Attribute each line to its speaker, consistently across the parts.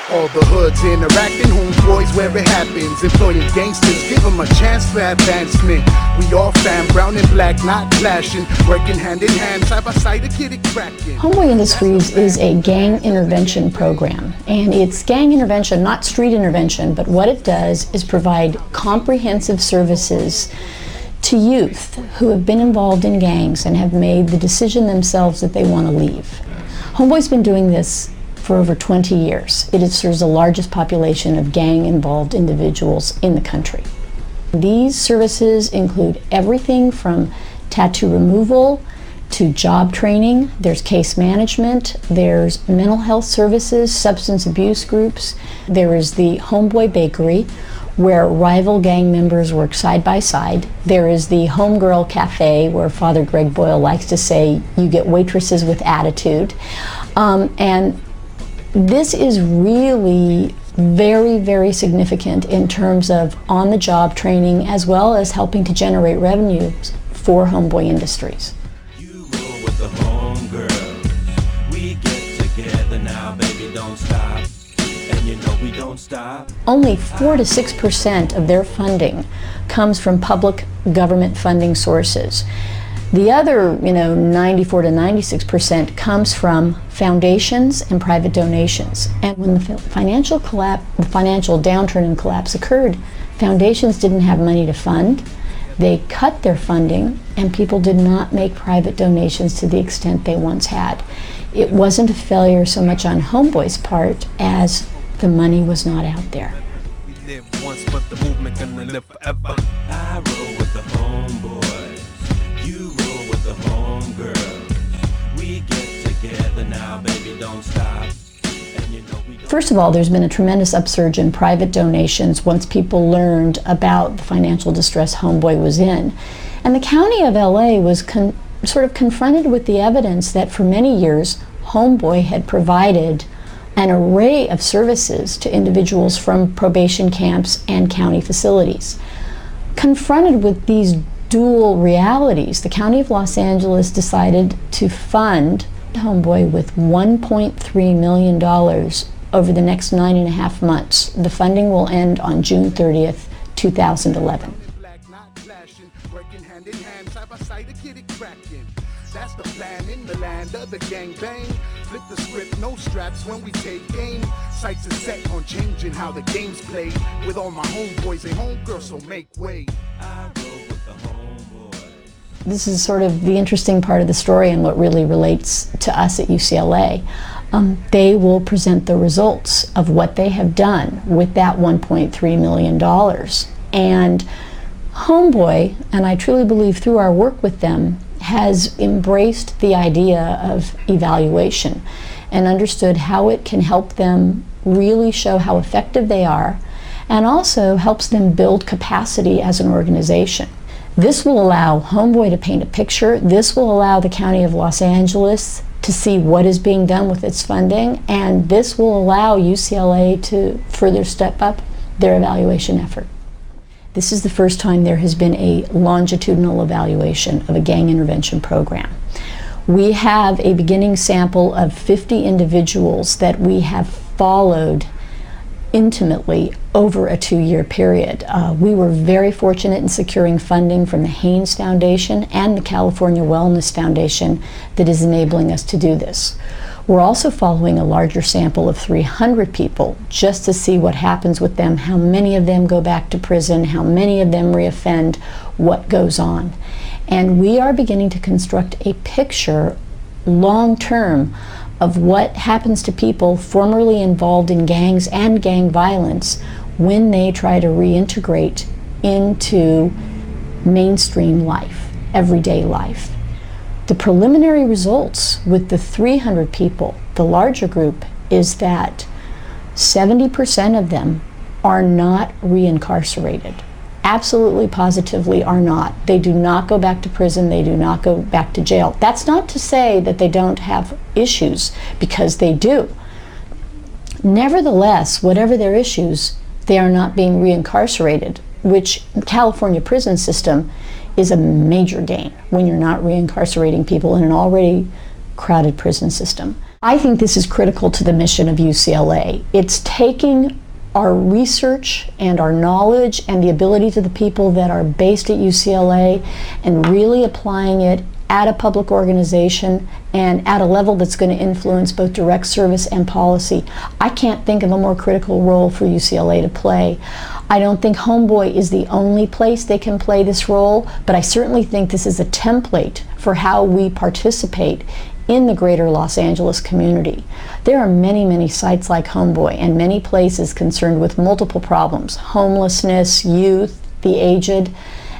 Speaker 1: All the hoods interacting, homeboys where it happens. Employing gangsters, give them a chance for advancement. We all fam, brown and black, not clashing. Working hand in hand, side by side to get it cracking.
Speaker 2: Homeboy Industries is a gang intervention program. And it's gang intervention, not street intervention, but what it does is provide comprehensive services to youth who have been involved in gangs and have made the decision themselves that they want to leave. Homeboy's been doing this for over 20 years. It serves the largest population of gang-involved individuals in the country. These services include everything from tattoo removal to job training. There's case management, there's mental health services, substance abuse groups. There is the Homeboy Bakery, where rival gang members work side by side. There is the Homegirl Cafe, where Father Greg Boyle likes to say you get waitresses with attitude. And this is really very, very significant in terms of on-the-job training as well as helping to generate revenues for Homeboy Industries.
Speaker 3: You roll with the homegirl. We get together now, baby, don't stop. And you know we don't stop.
Speaker 2: Only 4 to 6% of their funding comes from public government funding sources. The other, 94 to 96% comes from foundations and private donations. And when the financial downturn and collapse occurred, foundations didn't have money to fund. They cut their funding, and people did not make private donations to the extent they once had. It wasn't a failure so much on Homeboy's part as the money was not out there.
Speaker 3: We live once, but the movement gonna live forever. I roll with the homeboys. You roll with the homegirl. We get together now, baby, don't stop. And you know we don't.
Speaker 2: First of all, there's been a tremendous upsurge in private donations once people learned about the financial distress Homeboy was in. And the county of LA was sort of confronted with the evidence that for many years, Homeboy had provided an array of services to individuals from probation camps and county facilities. Confronted with these dual realities, the County of Los Angeles decided to fund Homeboy with $1.3 million over the next 9.5 months. The funding will end on June 30th, 2011.
Speaker 1: That's the plan in the land of the gang bang. Flip the script, no straps when we take aim. Sights are set on changing how the game's played. With all my homeboys and homegirls, so make way.
Speaker 3: I roll with the homeboys.
Speaker 2: This is sort of the interesting part of the story and what really relates to us at UCLA. They will present the results of what they have done with that $1.3 million. And Homeboy, and I truly believe through our work with them, has embraced the idea of evaluation and understood how it can help them really show how effective they are, and also helps them build capacity as an organization. This will allow Homeboy to paint a picture. This will allow the County of Los Angeles to see what is being done with its funding, and this will allow UCLA to further step up their evaluation effort. This is the first time there has been a longitudinal evaluation of a gang intervention program. We have a beginning sample of 50 individuals that we have followed intimately over a 2-year period. We were very fortunate in securing funding from the Haynes Foundation and the California Wellness Foundation that is enabling us to do this. We're also following a larger sample of 300 people just to see what happens with them, how many of them go back to prison, how many of them reoffend, what goes on. And we are beginning to construct a picture long-term of what happens to people formerly involved in gangs and gang violence when they try to reintegrate into mainstream life, everyday life. The preliminary results with the 300 people, the larger group, is that 70% of them are not reincarcerated. Absolutely, positively are not. They do not go back to prison, they do not go back to jail. That's not to say that they don't have issues, because they do. Nevertheless, whatever their issues, they are not being reincarcerated, which the California prison system is a major gain when you're not reincarcerating people in an already crowded prison system. I think this is critical to the mission of UCLA. It's taking our research and our knowledge and the ability to the people that are based at UCLA and really applying it at a public organization and at a level that's going to influence both direct service and policy. I can't think of a more critical role for UCLA to play. I don't think Homeboy is the only place they can play this role, but I certainly think this is a template for how we participate in the greater Los Angeles community. There are many, many sites like Homeboy and many places concerned with multiple problems: homelessness, youth, the aged.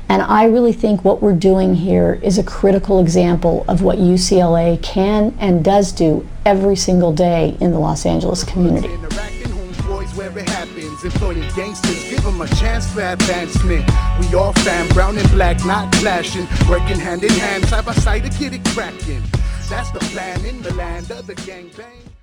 Speaker 2: And I really think what we're doing here is a critical example of what UCLA can and does do every single day in the Los Angeles community.
Speaker 1: Where it happens, employing gangsters, give them a chance for advancement. We all fam, brown and black, not clashing, working hand in hand, side by side to get it cracking. That's the plan in the land of the gangbang.